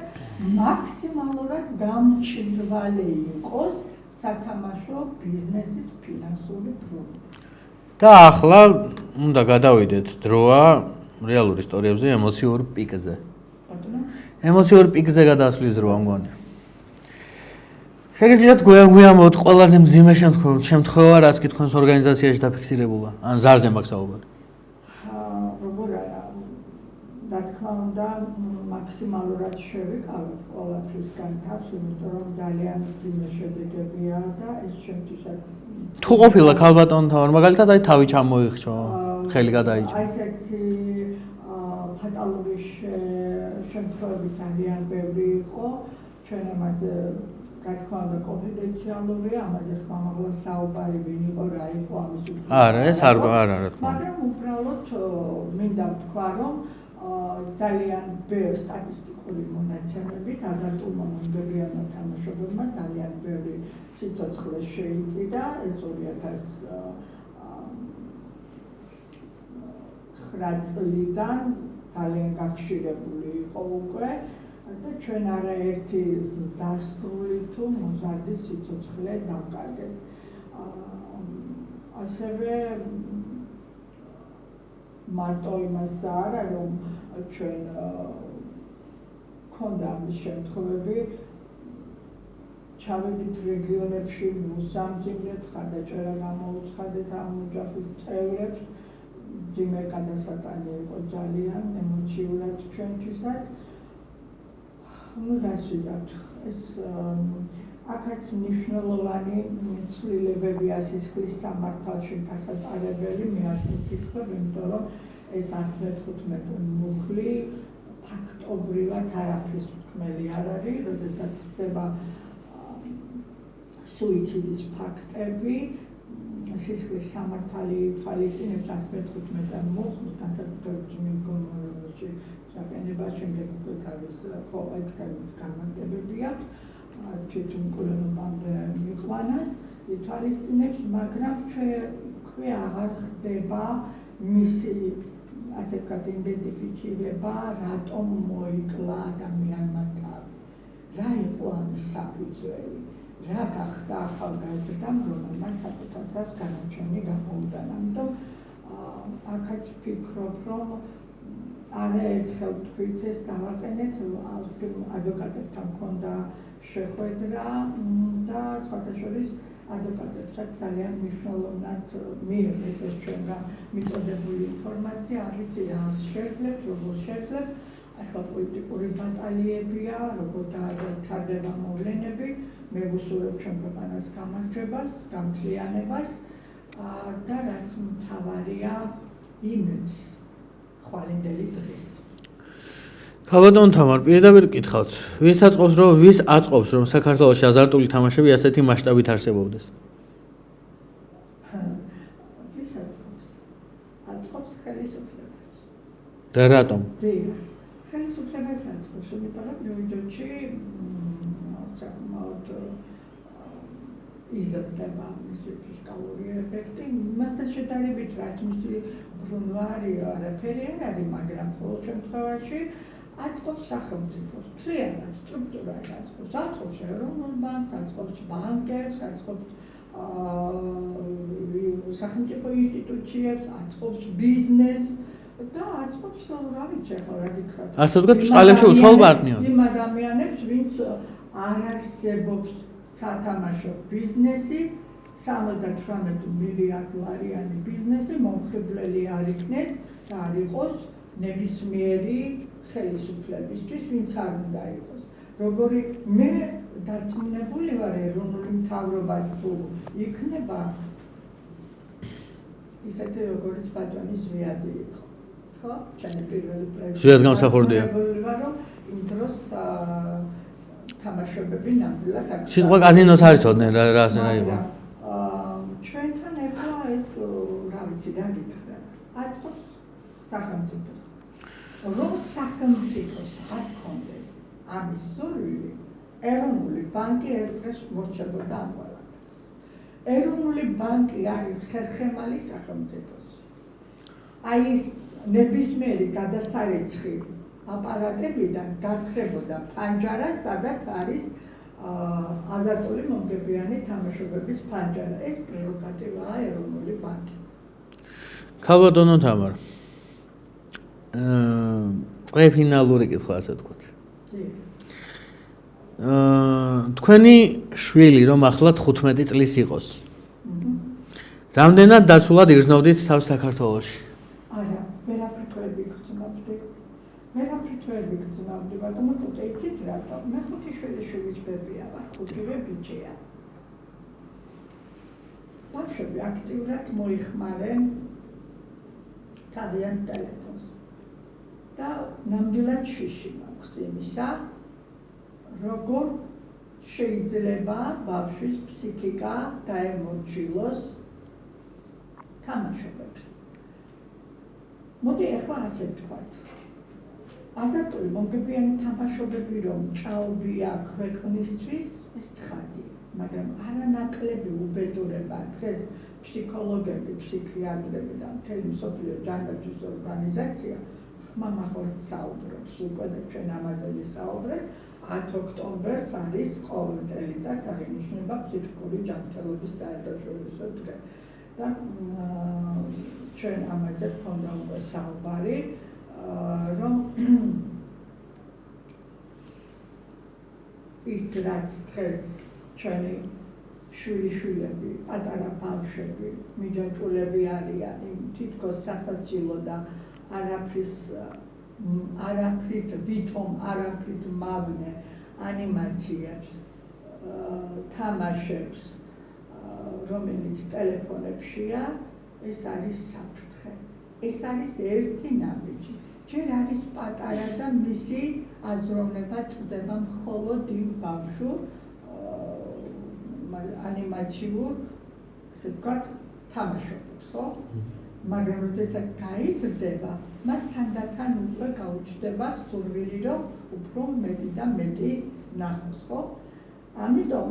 მაქსიმალურად გამჭვირვალე იყოს სათამაშო ბიზნესის ფინანსური პრობლემა. და ახლა უნდა გადავიდეთ დროა რეალურ ისტორიებზე ემოციურ პიკზე. ემოციურ პიკზე გადასვლის დროა მგონი. შეგიძლიათ გვიამბოთ ყველაზე მძიმე შემთხვევა, რაც კითხავს ორგანიზაციაში დაფიქსირებულა, ან ზარზე მაგსაუბად. როგორ არა, რა თქმა უნდა, მაქსიმალურად შევიკავებ ყველაფრისგან თავს, იმიტომ რომ ძალიან მძიმე შედეგებია და ეს ჩემთვისაც თუ ყოფილა ქალბატონ თავარ მაგალითად აი თავი ჩამოიხჩო, ხელი გადაიჭრა. აი ესეთი ფატალური შემთხვევები ძალიან ბევრი იყო, ჩვენ ამაზე რა თქმა უნდა კონფიდენციალურია, ამაზე ხმამაღლა საუბარი ვინ იყო, რა იყო ამის ଉପରେ. არა, ეს არ რა თქმა უნდა. მაგრამ უბრალოდ მინდა ვთქვა, რომ ძალიან ბევრი სტატისტიკური მონაცემებით აზარტულმა მომგებიანმა თამაშობებმა ძალიან ბევრი სიცოცხლე შეიწირა, ეს 2009 წლიდან ძალიან გახშირებული იყო უკვე და ჩვენ არაერთი ზრდასრული თუ მოზარდი სიცოცხლე დავკარგეთ. ასევე მარტო იმას არა, რომ ჩვენ ქონდა ამის შემთხვევები, ჩავედით რეგიონებში, მოსამძიმრეთ, ხარდაჭერა გამოუცხადეთ ამ ოჯახის წევრებს, ძიმე გადასატანი იყო ძალიან ემოციურად ჩვენთვისაც. რას ვიზარდ, ეს აქაც მნიშვნელოვანი ცვლილებებია სისხლის სამართალში გასატარებელი, მე ასე ვფიქრობ, იმიტომ რომ ეს 115 მუხლი ფაქტობრივად არაფრის მთქმელი არ არის, როდესაც ხდება სუიციდის ფაქტები, სისხლის სამართალი თვალისწინებს 115 მუხლს, განსაკუთრებით მდგომარეობაში ჩაყენება, შემდეგ უკვე თავის ყოველდღიურ განმარტებებია, თვითმკვლელობამდე მიყვანას ითვალისწინებს, მაგრამ ჩვენ აღარ ხდება მისი ასე ვთქვათ იდენტიფიცირება, რატომ მოიკლა ადამიანმა თავი, რა იყო ამის საფუძველი, რა გახდა ახალგაზრდამ, რომელმაც საკუთარ თავს განაჩენი გამოუტანა. ამიტომ აქაც ვფიქრობ, რომ არაერთხელ ვთქვით ეს დავაყენეთ, ადვოკატებთან მქონდა შეხვედრა და სხვათა შორის ადვოკატებსაც ძალიან მნიშვნელოვნად მიიღეს ეს ჩვენგან მიწოდებული ინფორმაცია, არ ვიცი რა შევძლებთ, როგორ შევძლებთ, ახლა პოლიტიკური ბატალიებია, როგორ თარდება მოვლენები, მე ვუსურვებ ჩვენ ქვეყანას გამარჯვებას, გამთლიანებას და რაც მთავარია იმედს ხვალინდელი დღის. ქალბატონ თამარ, პირდაპირ გკითხავთ, ვის აწყობს, რომ საქართველოში აზარტული თამაშები ასეთი მასშტაბით არსებობდეს? ვის აწყობს? აწყობს ხელისუფლებას. და რატომ? ხელისუფლებას აწყობს, იმიტომ რომ ჯოჯოჩი საკმაოდ იზრდება მისი ფისკალური ეფექტი, იმასთან შედარებით, რაც მისი ბრუნვა არაფერი არ არის, მაგრამ ყოველ შემთხვევაში აწყობს სახელმწიფოს, მთლიანად სტრუქტურას აწყობს ეროვნულ ბანკს, აწყობს ბანკებს, აწყობს სახელმწიფო ინსტიტუციებს, აწყობს ბიზნესს და აწყობს რა ვიცი ახლა რა გითხრათ. ასე ვთქვათ, წყალებში უცვალ პარტნიორი. იმ ადამიანებს, ვინც არ არსებობს სათამაშო ბიზნესი $78 მილიარდიანი ბიზნესი მომხიბვლელი არ იქნეს და არ იყოს ნებისმიერი ხელისუფლებისთვის, ვინც არ უნდა იყოს. Როგორი მე დარწმუნებული ვარ, ეროვნული მთავრობა თუ იქნება ისეთი როგორც ბატონი ზვიადი იყო. ხო? ჩემი პირველი პრეზიდენტი. ზვიად გამსახურდია. რომ იმ დროს თამაშობები ნამდვილად აქ. სიტყვა კაზინოს არ იცოდნენ რა იყო. ჩვენთან ახლა ეს რა ვიცი რა გითხრა. აწყობს სახელმწიფო. რომ სახელმწიფოს არ ქონდეს ამის სურვილი, ეროვნული ბანკი ერთ დღეს მორჩებოდა ამ ყველაფერს. ეროვნული ბანკი არის ხერხემალი სახელმწიფოს. აი ეს ნებისმიერი გადასარიცხი აპარატებიდან გაქრებოდა ფანჯარა, სადაც არის აზარტული მომგებიანი თამაშობების ფანჯარა. ეს პრეროგატივაა ეროვნული ბანკის. ქალბატონო თამარ. პრეფინალური კითხვა ასე ვთქვათ. თქვენი შვილი რომ ახლა 15 წლის იყოს. რამდენად დაცულად იგრძნობდით თავს საქართველოში? არა, ვერაფრით ვიგრძნობდი. ვერაფრით ვიგრძნობდი, მაგრამ თუ იცით რატო? მე 5 შვილიშვილის ბებია ვარ, 5-ვე ბიჭია. ბავშვები აქტიურად მოიხმარენ თავიანთ ტელეფონს. და ნამდვილად შიში მაქვს იმისა, როგორ შეიძლება ბავშვის ფსიქიკა დაემორჩილოს თამაშობებს. მოდი ახლა ასე ვთქვათ. აზარტული მომგებიანი თამაშობები რომ ჭაობია ქვეყნისთვის, ეს ცხადია, მაგრამ არანაკლები უბედურება დღეს ფსიქოლოგები, ფსიქიატრები და მთელი მსოფლიო ჯანდაცვის ორგანიზაცია ხმამაღლად საუბრობს, უკვე და ჩვენ ამაზე ვისაუბრეთ. 10 ოქტომბერს არის ყოველ წელიწადს აღინიშნება ფსიქიკური ჯანმრთელობის საერთაშორისო დღე. და ჩვენ ამაზე გვქონდა უკვე საუბარი, რომ ის რაც დღეს ჩვენი შვილიშვილები, პატარა ბავშვები, მიჯაჭვულები არიან, თითქოს სასაცილო და არაფრით ვითომ არაფრით მავნე ანიმაციებს, თამაშებს, რომელიც ტელეფონებშია, ეს არის საფრთხე. ეს არის ერთი ნაბიჯი. ჯერ არის პატარა და მისი აზროვნება წდება მხოლოდ იმ ბავშვურ ანიმაციურ, ასე ვთქვათ, თამაშობებს, ხო? მაგრამ როდესაც გაიზრდება, მას თანდათან უკვე გაუჩნდება სურვილი, რომ უფრო მეტი და მეტი ნახოს, ხო? ამიტომ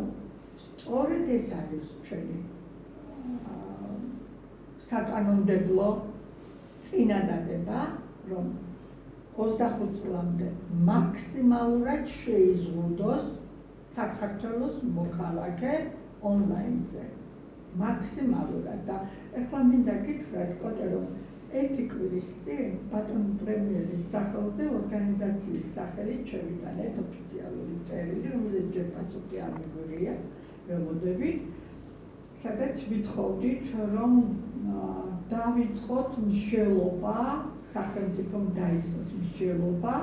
სწორედ ეს არის ჩვენი საკანონმდებლო წინადადება, რომ 25 წლამდე მაქსიმალურად შეიზღუდოს საქართველოს მოქალაქე ონლაინზე. მაქსიმალურად და ეხლა მინდა გითხრათ, კოტე, რომ ერთი კვირის წინ ბატონ პრემიერის სახელზე ორგანიზაციის სახელით შევიტანეთ ოფიციალური წერილი, რომელიც ჯერ პასუხი არ მიგვიღია, ველოდებით, სადაც ვითხოვდით, რომ დავიწყოთ მსჯელობა, სახელმწიფომ დაიწყოს მსჯელობა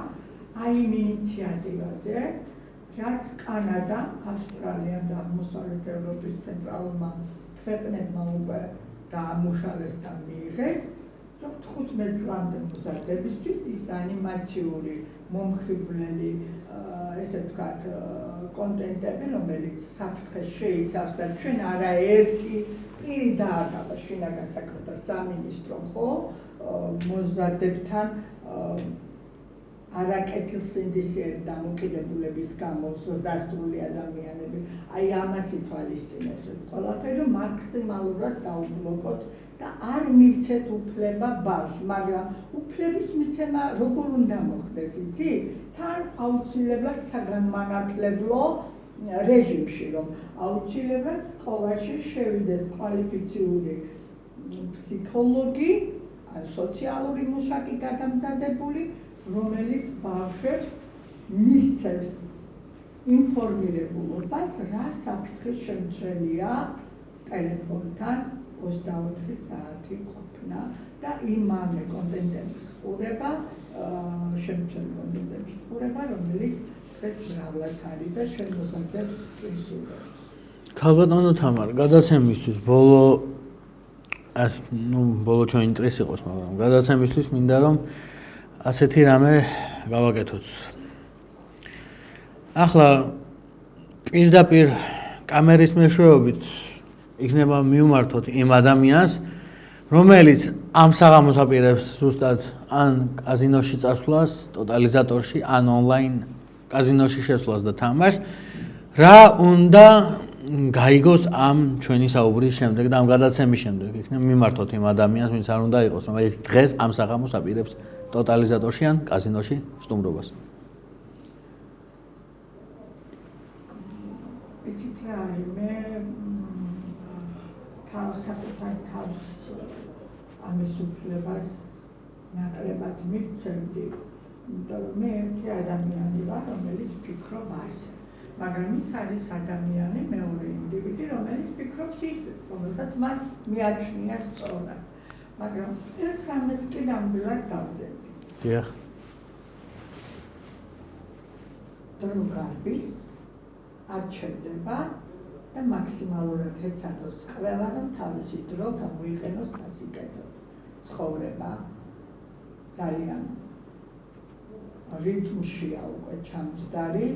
აი იმ ინიციატივაზე, რაც კანადამ, ავსტრალიამ და აღმოსავლეთ ევროპის ცენტრალურმა ქვეყნებმა უკვე დაამუშავეს და მიიღეს, რომ 15 წლამდე მოზარდებისთვის ის ანიმაციური მომხიბვლელი, ესე ვთქვათ, კონტენტები, რომელიც საფრთხეს შეიცავს და ჩვენ არაერთი პირი დააგავა შინაგან საქმეთა სამინისტრომ, ხო, მოზარდებთან არაკეთილსინდისიერი დამოკიდებულების გამო ზრდასრული ადამიანები, აი ამას ითვალისწინებს ეს ყველაფერი, მაქსიმალურად დაუბლოკოთ და არ მივცეთ უფლება ბავშვს, მაგრამ უფლების მიცემა როგორ უნდა მოხდეს, იცი? თან აუცილებლად საგანმანათლებლო რეჟიმში, რომ აუცილებლად სკოლაში შევიდეს კვალიფიციური ფსიქოლოგი, სოციალური მუშაკი გადამზადებული, რომელიც ბავშვებს მისცემს ინფორმირებულობას, რა საფრთხე შემცველია ტელეფონთან 24 საათი ყოფნა და იმავე კონტენტების ყურება, შემცველი კონტენტების ყურება, რომელიც დღეს მრავლად არის და ჩვენ მოხდებს ისურვებს. ქალბატონო თამარ, გადაცემისთვის ბოლო ჩვენ ინტერესი იყოს, მაგრამ გადაცემისთვის მინდა რომ ასეთი რამე გავაკეთოთ. ახლა პირდაპირ კამერის მეშვეობით იქნება მივმართოთ იმ ადამიანს, რომელიც ამ საღამოს აპირებს ზუსტად ან კაზინოში წასვლას, ტოტალიზატორში, ან ონლაინ კაზინოში შესვლას და თამაშს, რა უნდა გაიგოს ამ ჩვენი საუბრის შემდეგ და ამ გადაცემის შემდეგ. იქნება მიმართოთ იმ ადამიანს, ვინც არ უნდა იყოს, რომელიც დღეს ამ საღამოს აპირებს ტოტალიზატორში ან კაზინოში სტუმრობას. იცით რა არის, მე თავსაკუთარ თავს ამის უფლებას ნაკლებად მივცემდი, იმიტომ რომ მე ერთი ადამიანი ვარ, რომელიც ფიქრობ ასე. მაგრამ ის არის ადამიანი, მეორე ინდივიდი, რომელიც ფიქრობს ისე, რომელსაც მას მიაჩნია სწორად. მაგრამ ერთ რამეს კი ნამდვილად დავძებდი. დიახ. დრო გარბის, არ ჩერდება და მაქსიმალურად ეცადოს ყველა, რომ თავისი დრო გამოიყენოს სასიკეთოდ. ცხოვრება ძალიან რიტმშია უკვე ჩამჯდარი.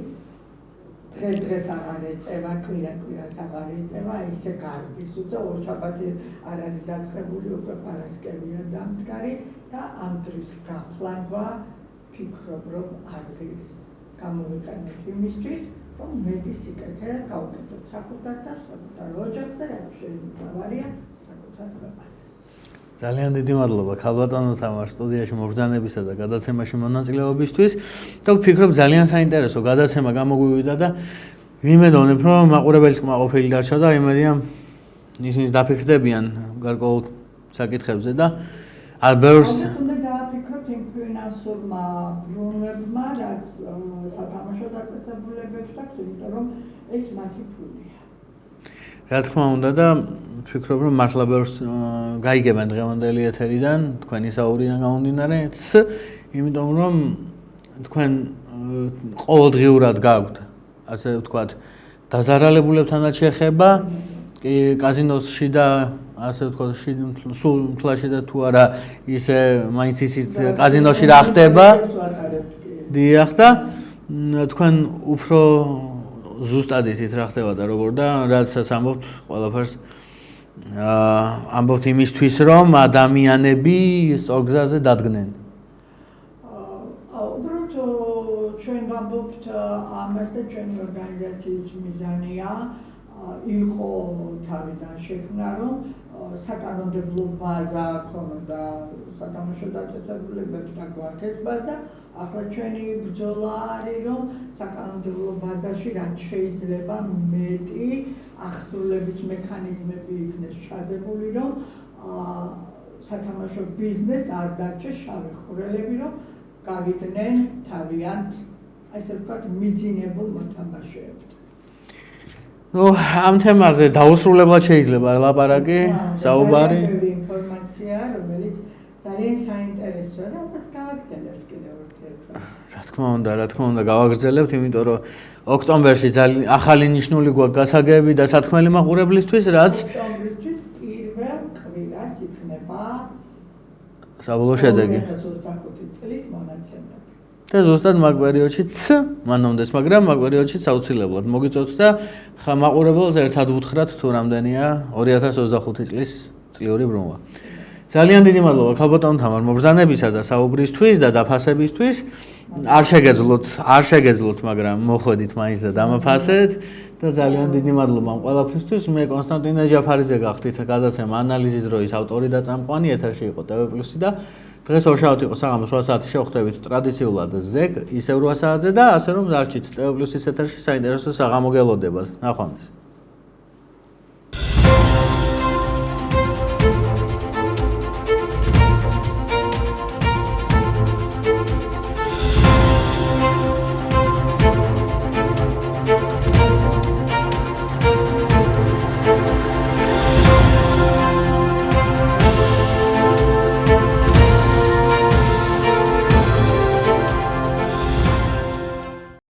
დღეს აღარ ეწევა, კვირა-კვირას აღარ ეწევა, ისე გარბის, უძო ორშაბათი არ არის დაწყებული, უკვე პარასკევია დამდგარი და ამ დღის გახლანვა ფიქრობ, რომ ადგილს გამოვიყენოთ იმისთვის, რომ მეტი სიკეთე გავუკეთოთ საკუთარ და საკუთარ ოჯახს და რაც შეგვიძლია საკუთარ ქვეყანას. ძალიან დიდი მადლობა ქალბატონო თამარ სტუდიაში მობრძანებისა და გადაცემაში მონაწილეობისთვის და ვფიქრობ ძალიან საინტერესო გადაცემა გამოგვივიდა და ვიმედოვნებ რომ მაყურებელი კმაყოფილი დარჩა და იმედია ისინი დაფიქრდებიან გარკვეულ საკითხებზე და ალბერტს უნდა დააფიქროთ იმ ფინანსურმა ბრუნვებმა, რაც სათამაშო დაწესებულებებს აქვს, იმიტომ რომ ეს მათი ფულია. რა თქმა უნდა და ვფიქრობ რომ მართლა ბევრს გაიგებენ დღევანდელი ეთერიდან თქვენი საუბრიდან გამომდინარეც, იმიტომ რომ თქვენ ყოველდღიურად გაქვთ ასე ვთქვათ დაზარალებულებთანაც შეხება კაზინოსში და ასე ვთქვათ სულ მთლაში და თუ არა ისე მაინც ისიც კაზინოში რა ხდება დიახ და თქვენ უფრო ზუსტად იცით რა ხდება და როგორ და რაცაც ამბობთ ყველაფერს ამბობთ იმისთვის რომ ადამიანები სწორ გზაზე დადგნენ. უბრალოდ ჩვენ ვამბობთ ამას და ჩვენი ორგანიზაციის მიზანია იყო თავიდან შექმნა რომ საკანონმდებლო ბაზა ქონოდა სათამაშო დაწესებულებებს და გვაქვს ბაზა. ახლა ჩვენი ბრძოლა არის რომ საკანონმდებლო ბაზაში რაც შეიძლება მეტი აღსრულების მექანიზმები იქნეს ჩადებული, რომ სათამაშო ბიზნეს არ დარჩეს შავი ხვრელები, რომ გავიდნენ თავიანთ ასე ვთქვათ მიძინებულ მოთამაშეებთ. ამ თემაზე დაუსრულებლად შეიძლება ლაპარაკი, საუბარი. ინფორმაცია, რომელიც ძალიან საინტერესოა და ალბათ გავაგრძელებთ კიდევ ერთხელ. რა თქმა უნდა, გავაგრძელებთ, იმიტომ რომ ოქტომბერში ძალიან ახალი ნიშნული გვაქვს გასაგები და სათქმელი მაყურებლისთვის, რაც ოქტომბრისთვის პირველ კვირას იქნება საბოლოო შედეგი. 2025 წლის მონაცემები. და ზუსტად მაგ პერიოდშიც მანამდეც, მაგრამ მაგ პერიოდშიც აუცილებლად მოგიწევთ და მაყურებელს ერთად ვუთხრათ თუ რამდენია 2025 წლის წლიური ბრუნვა. ძალიან დიდი მადლობა ქალბატონ თამარ მობრძანებისა და საუბრისთვის და დაფასებისთვის. არ შეგეძლოთ, მაგრამ მოხვედით მაინც და დამაფასეთ და ძალიან დიდი მადლობა ამ ყველაფრისთვის. მე კონსტანტინე ჯაფარიძე გახდით გადაცემა ანალიზის დროის ავტორი და წამყვანი, ეთერში იყო TV+ და დღეს ორშაბათი იყო საღამოს 8 საათი შევხვდებით ტრადიციულად ზეგ ისევ 8 საათზე და ასე რომ დარჩით TV+ ეთერში საინტერესო საღამო გელოდებათ. ნახვამდის.